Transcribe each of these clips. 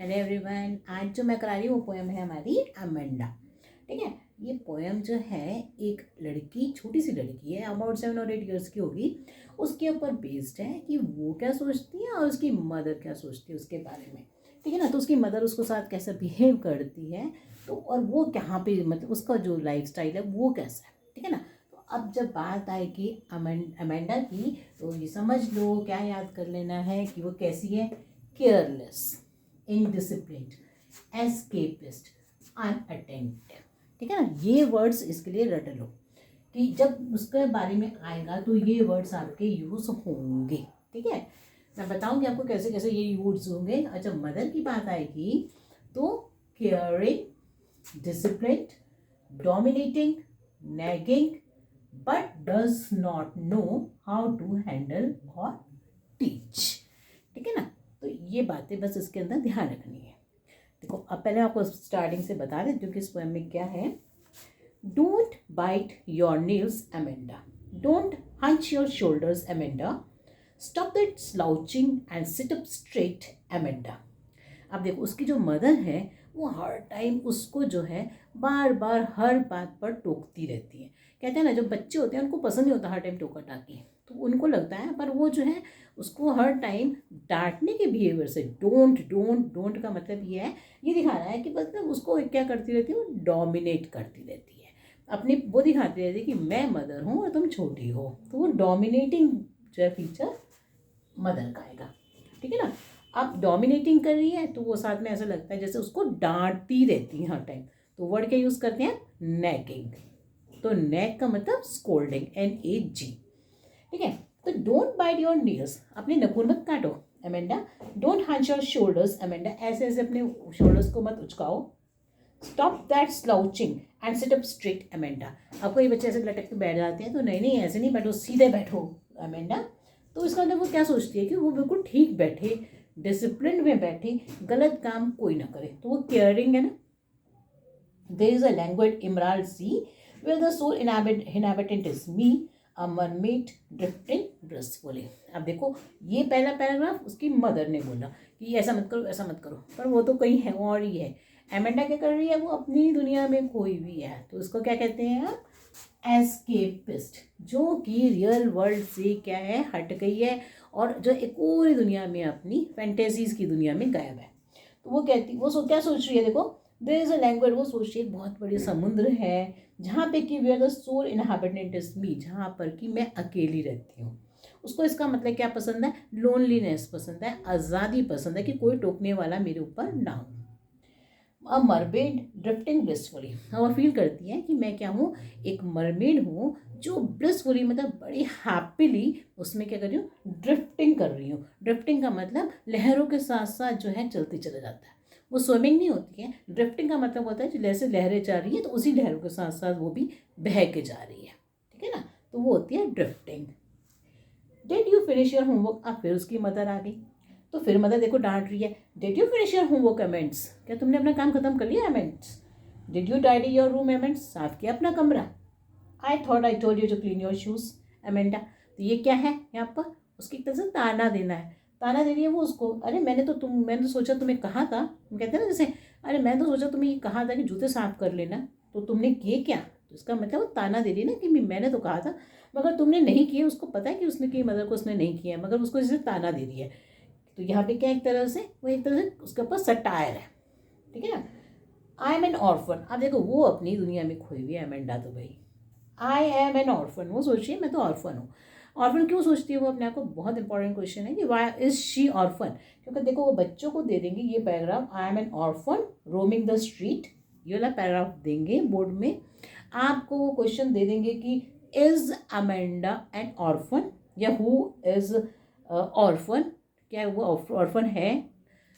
Hello everyone, आज जो मैं करा रही हूँ वो पोएम है हमारी अमेंडा। ठीक है। ये पोएम जो है एक लड़की, छोटी सी लड़की है, अबाउट 7 और 8 ईयर्स की होगी, उसके ऊपर बेस्ड है कि वो क्या सोचती है और उसकी मदर क्या सोचती है उसके बारे में। ठीक है ना। तो उसकी मदर उसको साथ कैसे बिहेव करती है, तो और वो कहाँ पे, मतलब उसका जो लाइफ स्टाइल है वो कैसा है। ठीक है ना। तो अब जब बात आएगी अमेंडा की, तो ये समझ लो, क्या याद कर लेना है कि वो कैसी है। Careless, indisciplined, escapist, inattentive. ठीक है ना। ये वर्ड्स इसके लिए रट लो कि जब उसके बारे में आएगा तो ये वर्ड्स आपके यूज होंगे। ठीक है। मैं बताऊंगी आपको कैसे कैसे ये यूज होंगे। और जब मदर की बात आएगी तो caring, disciplined, dominating, nagging, but does not know how to handle और टीच। ठीक है ना। तो ये बातें बस इसके अंदर ध्यान रखनी है। देखो, अब पहले आपको स्टार्टिंग से बता देती हूँ कि इस पोएम में क्या है। Don't bite your nails Amanda, don't hunch your shoulders Amanda, stop that slouching and sit up straight Amanda. अब देखो, उसकी जो मदर है वो हर टाइम उसको जो है बार बार हर बात पर टोकती रहती है। कहते हैं ना, जो बच्चे होते हैं उनको पसंद नहीं होता हर टाइम टोका टाकी, तो उनको लगता है, पर वो जो है उसको हर टाइम डांटने के बिहेवियर से, डोंट डोंट डोंट का मतलब ये है, ये दिखा रहा है कि मतलब उसको क्या करती रहती है, वो डोमिनेट करती रहती है अपनी, वो दिखाती रहती है कि मैं मदर हूँ और तुम छोटी हो। तो वो डोमिनेटिंग जो है फीचर मदर का आएगा। ठीक है ना। अब डोमिनेटिंग कर रही है तो वो साथ में ऐसा लगता है जैसे उसको डांटती रहती है हर टाइम। तो वर्ड क्या यूज करते हैं, नैगिंग। तो नैग का मतलब स्कोल्डिंग, NAG। ठीक है। तो डोंट बाइट योर नेल्स, अपने नखून मत काटो Amanda. Don't hunch your shoulders Amanda, ऐसे ऐसे अपने शोल्डर्स को मत उचकाओ। Stop that slouching and sit up straight Amanda. अब कोई बच्चे ऐसे लटक के बैठ जाते हैं, तो नहीं नहीं ऐसे नहीं बैठो, सीधे बैठो अमेंडा। तो इसका मतलब वो क्या सोचती है कि वो बिल्कुल ठीक बैठे, डिसिप्लिन में बैठे, गलत काम कोई ना करे। तो वो केयरिंग है ना। There is a language emerald sea where the sole inhabitant is me, a mermaid drifting blissfully। अब देखो, ये पहला पैराग्राफ उसकी मदर ने बोला कि ऐसा मत करो, ऐसा मत करो, पर वो तो कहीं है और ही है। एमेंडा क्या कर रही है, वो अपनी दुनिया में खोई हुई है। तो उसको क्या कहते हैं आप, एस्केपिस्ट, जो कि रियल वर्ल्ड से क्या है, हट गई है और जो एक पूरी दुनिया में अपनी फैंटेसीज की दुनिया में गायब है। तो वो कहती, क्या सोच रही है, देखो, देयर इज अ लैंग्वेज, वो सोच रही है बहुत बड़ी समुद्र है जहाँ पे कि where the sole inhabitant is me, जहाँ पर कि मैं अकेली रहती हूँ। उसको इसका मतलब क्या पसंद है, लोनलीनेस पसंद है, आज़ादी पसंद है, कि कोई टोकने वाला मेरे ऊपर ना हो। अ मरमेड ड्रिफ्टिंग ब्लिसफुली, वो फील करती है कि मैं क्या हूँ, एक मरमेड हूँ जो ब्लिसफुली मतलब बड़ी हैप्पीली उसमें क्या कर रही हूँ, ड्रिफ्टिंग कर रही हूँ। ड्रिफ्टिंग का मतलब लहरों के साथ साथ जो है चलती चला जाता है। वो स्विमिंग नहीं होती है। ड्रिफ्टिंग का मतलब होता है जैसे लहरें जा रही है तो उसी लहरों के साथ साथ वो भी बह के जा रही है। ठीक है ना। तो वो होती है drifting. Did you finish your homework, अब फिर उसकी मदर आ गई। तो फिर मदर देखो डांट रही है, did you finish your homework Amanda, क्या तुमने अपना काम खत्म कर लिया Amanda. Did you tidy your room Amanda, साफ किया अपना कमरा। I thought I told you to clean your shoes Amanda. तो ये क्या है यहाँ पर, उसकी एक तरह से ताना देना है। ताना दे रही है वो उसको, अरे मैंने तो सोचा तुम्हें कहा था, हम कहते हैं ना जैसे, अरे मैंने तो सोचा तुम्हें ये कहा था कि जूते साफ कर लेना, तो तुमने किए क्या। तो इसका मतलब वो ताना दे रही है ना कि मैंने तो कहा था मगर तुमने नहीं किए। उसको पता है कि उसने की, मदर को उसने नहीं किया, मगर उसको इसे ताना दे रही है। तो यहाँ पे क्या, एक तरह से वो, एक तरह से उसके ऊपर सटायर है। ठीक है ना। आई एम एन ऑर्फन, अब देखो वो अपनी दुनिया में खोई हुई है अमेंडा। तो भाई, आई एम एन ऑर्फन, वो सोचिए मैं तो ऑर्फन हूँ। ऑर्फन क्यों सोचती है वो अपने आप को, बहुत इंपॉर्टेंट क्वेश्चन है कि वाई इज शी ऑर्फन। क्योंकि देखो वो बच्चों को दे देंगे ये paragraph, I am N orphan roaming the street, ये वाला पैराग्राफ देंगे बोर्ड में। आपको वो क्वेश्चन दे देंगे कि इज अमेंडा एन ऑर्फन, या हु इज ऑर्फन, क्या वो ऑर्फन है।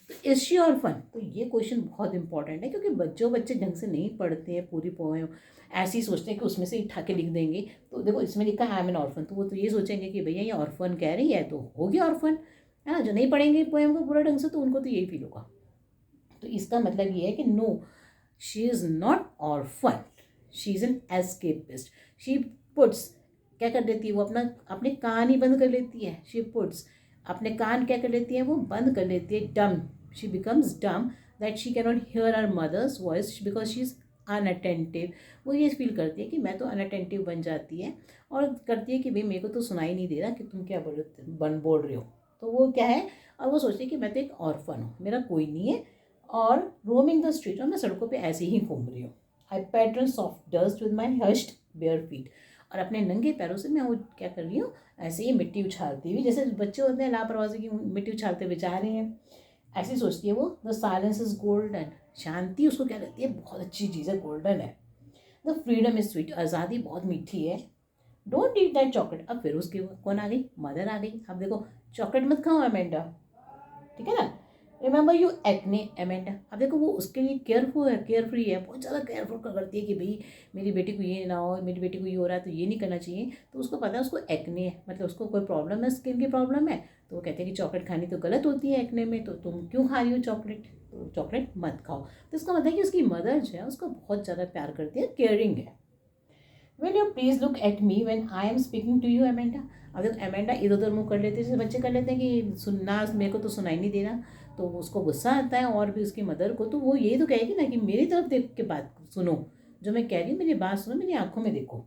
तो इज शी ऑर्फन, तो ये क्वेश्चन बहुत इंपॉर्टेंट है, क्योंकि बच्चे ढंग से नहीं पढ़ते हैं पूरी पोएम, ऐसे ही सोचते हैं कि उसमें से उठा के लिख देंगे। तो देखो इसमें लिखा है आई एम एन ऑर्फन, तो वो तो ये सोचेंगे कि भैया ये ऑर्फन कह रही है तो हो गया ऑर्फन, है ना। जो नहीं पढ़ेंगे पोएम को पूरा ढंग से तो उनको तो यही फील होगा। तो इसका मतलब ये है कि no, she is not orphan, she is an escapist. She puts, क्या कर देती है वो, अपने कान ही बंद कर लेती है। शी पुट्स, अपने कान क्या कर लेती है वो, बंद कर लेती है, dumb. She becomes dumb that she can not hear her mother's voice because she is inattentive. वो ये फील करती है कि मैं तो अनअटेंटिव बन जाती है और करती है कि भाई मेरे को तो सुनाई नहीं दे रहा कि तुम क्या बोल रहे हो। तो वो क्या है, और वो सोचती है कि मैं तो एक ऑर्फन हूँ, मेरा कोई नहीं है, और रोमिंग द स्ट्रीट, और मैं सड़कों पे ऐसे ही घूम रही हूँ। I pattern soft dust with my hushed bare feet, और अपने नंगे पैरों से मैं वो क्या कर रही हूँ, ऐसे ही मिट्टी उछालती हुई, जैसे बच्चे होते हैं लापरवाही की मिट्टी उछालते हुए जा रहे हैं, ऐसी सोचती है वो। द साइलेंस इज गोल्डन, शांति उसको क्या लगती है, बहुत अच्छी चीज़ है, गोल्डन है। द फ्रीडम इज स्वीट, आज़ादी बहुत मीठी है। Don't eat that chocolate. अब फिर उसकी कौन आ गई, मदर आ गई। अब देखो चॉकलेट मत खाओ अमेंडा, ठीक है ना। Remember you acne Amanda. अब देखो वो उसके लिए केयरफुल है, केयर फ्री है, बहुत ज़्यादा केयरफुल करती है कि भाई मेरी बेटी को ये ना हो, मेरी बेटी को ये हो रहा है तो ये नहीं करना चाहिए। तो उसको पता है उसको एक्ने है, मतलब उसको कोई प्रॉब्लम है, स्किन की प्रॉब्लम है, तो वो कहते हैं कि चॉकलेट खानी तो गलत होती है एक्ने में, तो तुम क्यों खा रही हो चॉकलेट, तो चॉकलेट मत खाओ। तो इसका मतलब है कि उसकी मदर जो है उसको बहुत ज़्यादा प्यार करती है, केयरिंग है। Will you please look at me when I am speaking to you Amanda. अब देखो अमेंडा इधर उधर मुँह कर लेते हैं, जैसे बच्चे कर लेते हैं कि सुनना, मेरे को तो सुनाई नहीं दे रहा, तो उसको गुस्सा आता है और भी उसकी मदर को। तो वो यही तो कहेगी ना कि मेरी तरफ देख के बात सुनो, जो मैं कह रही हूँ मेरी बात सुनो, मेरी आंखों में देखो।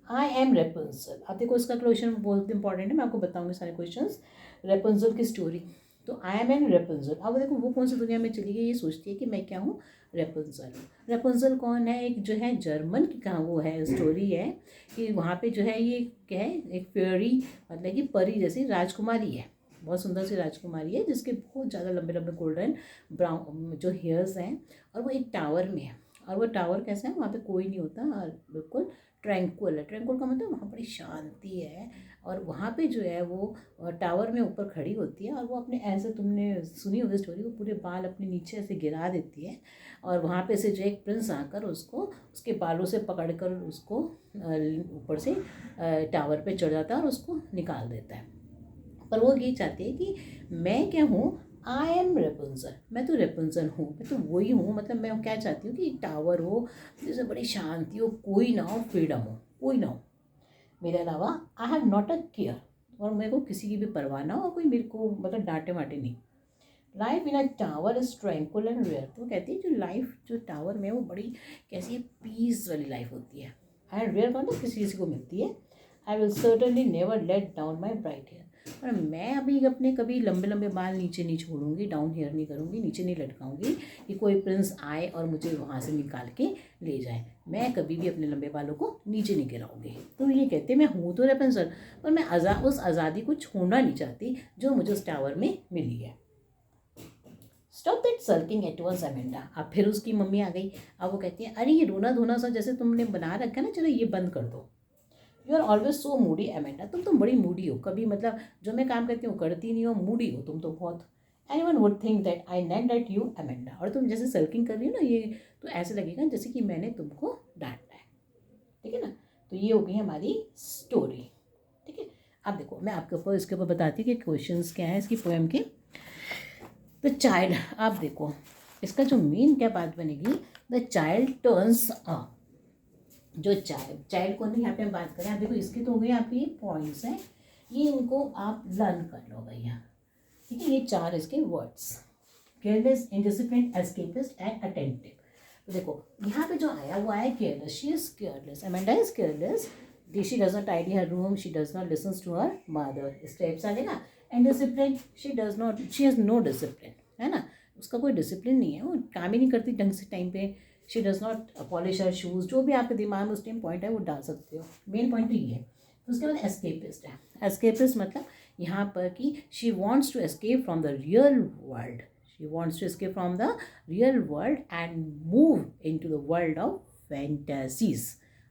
I am Rapunzel. अब देखो इसका क्वेश्चन बहुत इंपॉर्टेंट है, मैं आपको बताऊंगी सारे क्वेश्चन। रेपुंजल की स्टोरी, तो आई एम एन रेपुंजल। अब देखो वो कौन सी दुनिया में चली गई, ये सोचती है कि मैं क्या हूँ, रेपुंजल। रेपुंजल कौन है, एक जो है जर्मन की कहाँ वो है स्टोरी है कि वहाँ पे जो है ये क्या है, एक फेरी, मतलब कि परी जैसी राजकुमारी है, बहुत सुंदर सी राजकुमारी है, जिसके बहुत ज़्यादा लंबे लंबे गोल्डन ब्राउन जो हेयर्स हैं, और वो एक टावर में है। और वो टावर कैसा है, वहाँ पे कोई नहीं होता और बिल्कुल ट्रैंक्विल है। ट्रैंक्विल का मतलब वहाँ बड़ी शांति है, और वहाँ पे जो है वो टावर में ऊपर खड़ी होती है, और वो अपने ऐसे, तुमने सुनी होगी स्टोरी, वो पूरे बाल अपने नीचे ऐसे गिरा देती है, और वहाँ पे से जो एक प्रिंस आकर उसको उसके बालों से पकड़कर उसको ऊपर से टावर पे चढ़ जाता है और उसको निकाल देता है। पर वो ये चाहती है कि मैं क्या हूँ, आई एम रेपुंजल, मैं तो रेपुंजल हूँ, मैं तो वही हूँ। मतलब मैं क्या चाहती हूँ कि एक टावर हो जिससे बड़ी शांति हो, कोई ना हो, फ्रीडम हो, कोई ना हो मेरे अलावा। I have not a care, और मेरे को किसी की भी परवाह ना हो, कोई मेरे को मतलब डांटे वाटे नहीं। Life in a tower is tranquil and rare. तो कहती है जो लाइफ जो टावर में वो बड़ी कैसी है, पीस वाली लाइफ होती है, एंड रेयर का मतलब किसी किसी को मिलती है। I will certainly never let down my bright hair. और मैं अभी अपने कभी लंबे लंबे बाल नीचे नहीं छोड़ूंगी, डाउन हेयर नहीं करूँगी, नीचे नहीं लटकाऊंगी कि कोई प्रिंस आए और मुझे वहाँ से निकाल के ले जाए। मैं कभी भी अपने लंबे बालों को नीचे नहीं गिराऊंगी। तो ये कहते हैं मैं हूँ तो रेपुंजल, पर मैं उस आज़ादी को छोड़ना नहीं चाहती जो मुझे उस टावर में मिली है। Stop that sulking at once Amanda. अब फिर उसकी मम्मी आ गई। अब वो कहती है अरे ये रोना धोना सा जैसे तुमने बना रखा है ना, चलो ये बंद कर दो। You are always so moody Amanda, तुम बड़ी मूडी हो, कभी मतलब जो मैं काम करती हूँ करती नहीं हो, मूडी हो तुम तो बहुत। Anyone would think that I net that you Amanda. और तुम जैसे सल्किंग कर रही हो ना, ये तो ऐसे लगेगा जैसे कि मैंने तुमको डांटा है, ठीक है ना। तो ये हो गई हमारी स्टोरी, ठीक है। अब देखो मैं आपके ऊपर इसके ऊपर बताती हूँ कि क्वेश्चंस क्या है इसकी पोएम के। द चाइल्ड, आप देखो इसका जो मेन क्या बात बनेगी, द चाइल्ड टर्न्स अ, जो चाइल्ड को नहीं यहाँ पे हम बात करें। आप देखो इसके तो हो गए आपके ये पॉइंट्स हैं, ये इनको आप लर्न कर लो भैया, ठीक है। ये 4 इसके words, careless, indiscipline, escapist and attentive. तो देखो यहाँ पे जो आया वो आया careless, she is careless, Amanda is careless, she does not tidy her room, she does not listens to her mother, इस टाइप से आ जाएगा। And discipline, she does not, she has no discipline, है ना, उसका कोई डिसिप्लिन नहीं है, वो काम ही नहीं करती ढंग से टाइम पे। She does not polish her shoes, जो भी आपके दिमाग में उस टाइम पॉइंट है वो डाल सकते हो, मेन पॉइंट तो ये है। तो उसके बाद एस्केपिस्ट है। एस्केपिस्ट मतलब यहाँ पर कि she wants to escape from the real world, she wants to escape from the real world and move into the world of fantasies.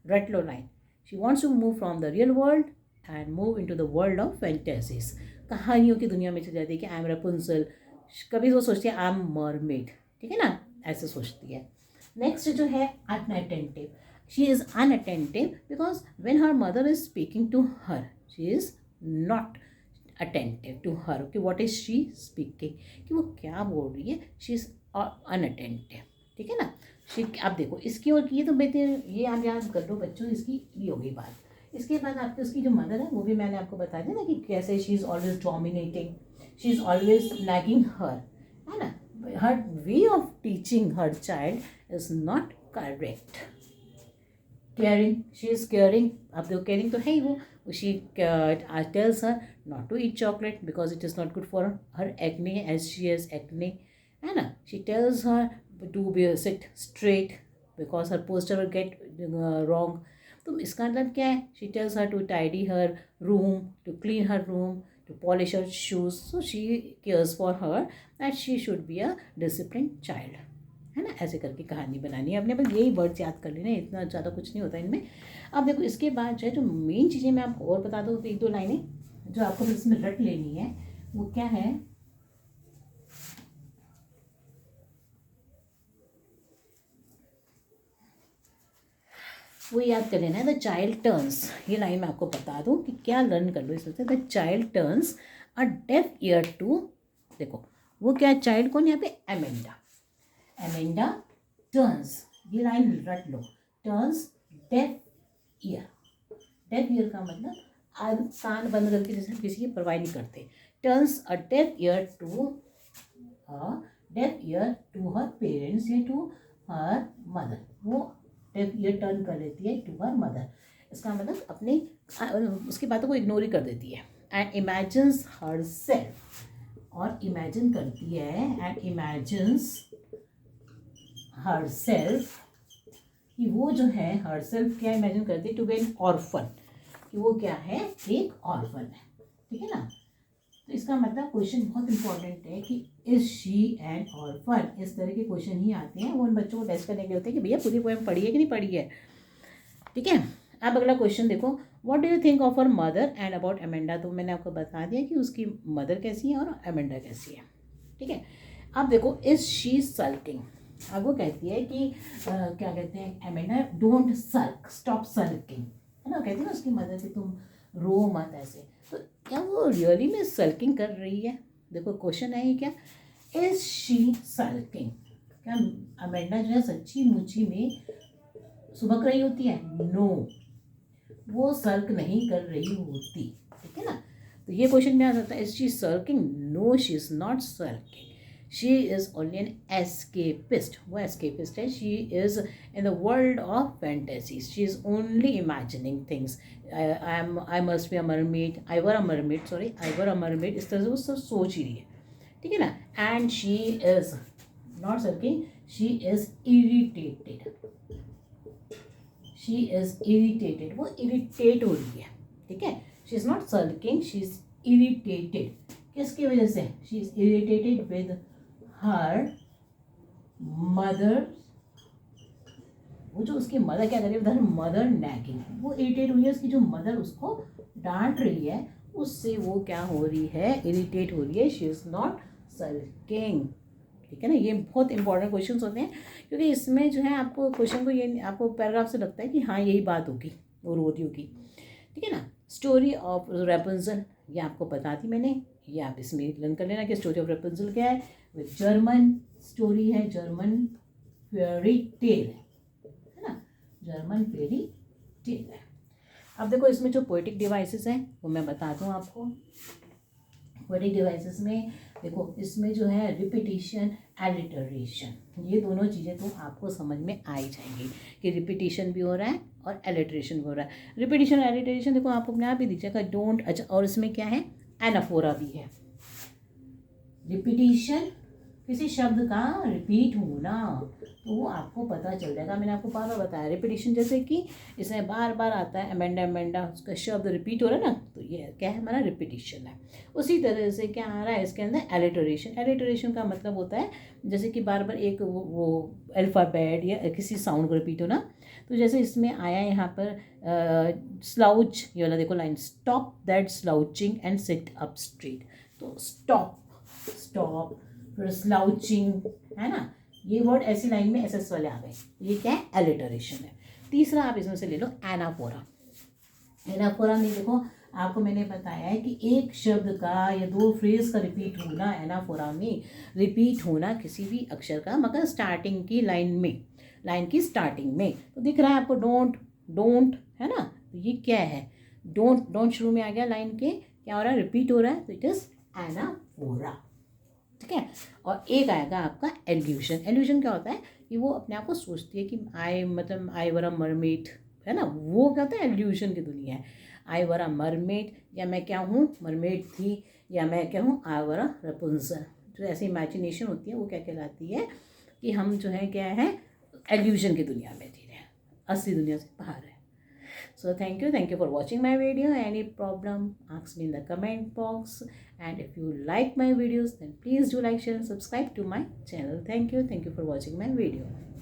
Red line. She wants to move from the real world and move into the world of fantasies. कहानियों की दुनिया में चली जाती है कि I am Rapunzel, कभी वो सोचती है आई एम मरमेड, ठीक है ना, ऐसे सोचती है। नेक्स्ट जो है inattentive, she is inattentive because when her mother is speaking to her she is not attentive to her कि व्हाट इज शी स्पीकिंग, कि वो क्या बोल रही है, शी इज़ अनअटेंटिव, ठीक है ना। शी, आप देखो इसकी और ये तो बेहतर, ये आप याद कर लो बच्चों, इसकी ये हो गई बात। इसके बाद आपकी उसकी जो मदर है वो भी मैंने आपको बता दिया ना कि कैसे she is always dominating, she is always lagging her, her way of teaching her child is not correct. Caring, she is caring. अब देखो caring तो है ही वो. She tells her not to eat chocolate because it is not good for her acne, as she has acne, है ना. She tells her to sit straight because her posture will get wrong. तो इसका मतलब क्या है? She tells her to tidy her room, to clean her room, to polish her shoes. So she cares for her that she should be a disciplined child. है ना. ऐसे करके कहानी बनानी है अपने. बस यही वर्ड्स याद कर लेना, इतना ज़्यादा कुछ नहीं होता इनमें. अब देखो इसके बाद जो है, जो मेन चीज़ें मैं आपको और बता दूँ, तो एक दो लाइनें जो आपको इसमें रट लेनी है, वो क्या है? वो याद कर लेना है. द चाइल्ड टर्न्स, ये लाइन मैं आपको बता दूं कि क्या लर्न कर लो इसमें से. The child turns a deaf ear to, देखो वो क्या है? चाइल्ड कौन यहाँ पे? एमेंडा. एमेंडा टर्न्स, ये लाइन रट लो. Turns deaf ear. Deaf ear का मतलब कान बंद करके जैसे किसी की परवाह नहीं करते. Turns a deaf ear to her parents या टू हर मदर. वो डेफ ईयर टर्न कर लेती है टू हर मदर. इसका मतलब अपने उसकी बातों को इग्नोर ही कर देती है. एंड इमेजिन्स हर सेल्फ, और इमेजिन करती है. एंड इमेजिन्स हर सेल्फ, कि वो जो है हर सेल्फ क्या इमेजिन करती है? टू बी एन ऑर्फन, कि वो क्या है? एक ऑर्फन है. ठीक है ना. तो इसका मतलब क्वेश्चन बहुत इंपॉर्टेंट है कि इज शी एन ऑर्फन. इस तरह के क्वेश्चन ही आते हैं, वो उन बच्चों को टेस्ट करने के लिए होते हैं कि भैया पूरी पोएम पढ़ी है कि नहीं पढ़ी है. ठीक है. अब अगला क्वेश्चन देखो. What do you think of her mother and about Amanda. तो मैंने आपको बता दिया कि उसकी मदर कैसी है और एमेंडा कैसी है. ठीक है. अब देखो इज शी सल्किंग. अब वो कहती है कि क्या कहते हैं एमेंडा, डोंट सल्क, स्टॉप सल्किंग, है ना. कहती है ना उसकी मदर कि तुम रो मत ऐसे. तो क्या वो रियली में सल्किंग कर रही है? देखो क्वेश्चन है ये क्या, इज शी सल्किंग. क्या अमेंडा जो है सच्ची मुच्ची में सुबक रही होती है? नो, वो सल्क नहीं कर रही होती. ठीक है ना. तो ये क्वेश्चन में आ जाता है, is she sulking? No, she is not sulking. She is only an escapist. वो एस्केपिस्ट है. She is in the world of fantasies. She is only imagining things. I must be a mermaid, I were a mermaid, sorry I were a mermaid. इस तरह से वो सब सोच ही रही है. ठीक है ना. And she is not sulking, she is irritated. She is irritated, वो इरिटेट हो रही है. ठीक है. She is not sulking, she is irritated. किसकी वजह से? She is irritated with her mother. वो जो उसकी मदर क्या कर रही है? Mother nagging. वो इरिटेट हुई है, उसकी जो मदर उसको डांट रही है उससे वो क्या हो रही है? इरिटेट हो रही है. She is not sulking. ठीक है ना. ये बहुत इंपॉर्टेंट क्वेश्चंस होते हैं, क्योंकि इसमें जो है आपको क्वेश्चन को ये आपको पैराग्राफ से लगता है कि हाँ यही बात होगी, वो रो रही होगी. ठीक है ना. स्टोरी ऑफ रेपुंजल, ये आपको बता दी मैंने. ये आप इसमें लर्न कर लेना कि स्टोरी ऑफ रेपुंजल क्या है. विद जर्मन स्टोरी है, जर्मन फेयरी टेल है ना. जर्मन फेयरी टेल है. अब देखो इसमें जो पोएटिक डिवाइसेस हैं वो मैं बता दूँ आपको. पोएटिक डिवाइसेस में देखो इसमें जो है रिपीटिशन, एलिटरेशन, ये दोनों चीज़ें तो आपको समझ में आ ही जाएंगी कि रिपीटिशन भी हो रहा है और एलिटरेशन भी हो रहा है. रिपीटिशन एलिटरेशन देखो आप अपने आप ही दीजिएगा. डोंट. अच्छा, और इसमें क्या है? एनाफोरा भी है. रिपीटिशन, किसी शब्द का रिपीट होना, तो वो आपको पता चल जाएगा. मैंने आपको बार बार बताया. रिपीटिशन जैसे कि इसमें बार बार आता है एमेंडा एमेंडा, उसका शब्द रिपीट हो रहा है ना, तो ये क्या है? हमारा रिपीटिशन है. उसी तरह से क्या आ रहा है इसके अंदर? एलिटरेशन. एलिटरेशन का मतलब होता है जैसे कि बार बार एक वो अल्फ़ाबेट या किसी साउंड को रिपीट होना. तो जैसे इसमें आया यहाँ पर स्लाउच, ये वाला देखो line, stop that slouching and sit up straight. तो स्टॉप, स्टॉप, फिर स्लाउचिंग, है ना. ये वर्ड ऐसी लाइन में एसएस वाले आ गए. ये क्या है? एलिटरेशन है. तीसरा आप इसमें से ले लो एनाफोरा. एनाफोरा में देखो आपको मैंने बताया है कि एक शब्द का या दो फ्रेज का रिपीट होना, एनाफोरा में रिपीट होना किसी भी अक्षर का, मगर स्टार्टिंग की लाइन में, लाइन की स्टार्टिंग में. तो दिख रहा है आपको डोंट, डोंट, है ना. तो ये क्या है? डोंट. डोंट शुरू में आ गया लाइन के, क्या हो रहा है? रिपीट हो रहा है, तो इट इज़ एनाफोरा. ठीक है। और एक आएगा आपका एल्यूशन। एल्यूशन क्या होता है कि वो अपने आप को सोचती है कि आई वर अ मरमेड, है ना, वो क्या होता है एल्यूशन की दुनिया है। आई वर अ मरमेड, या मैं क्या हूँ मरमेड थी, या मैं क्या हूँ आई वर अ रपुंजल। जो ऐसी इमेजिनेशन होती है वो क्या कहलाती है कि हम जो है क्या है एल्यूशन की दुनिया में जी रहे हैं, असली दुनिया से बाहर है। So thank you for watching my video. Any problem, ask me in the comment box. And if you like my videos, then please do like, share and subscribe to my channel. Thank you for watching my video.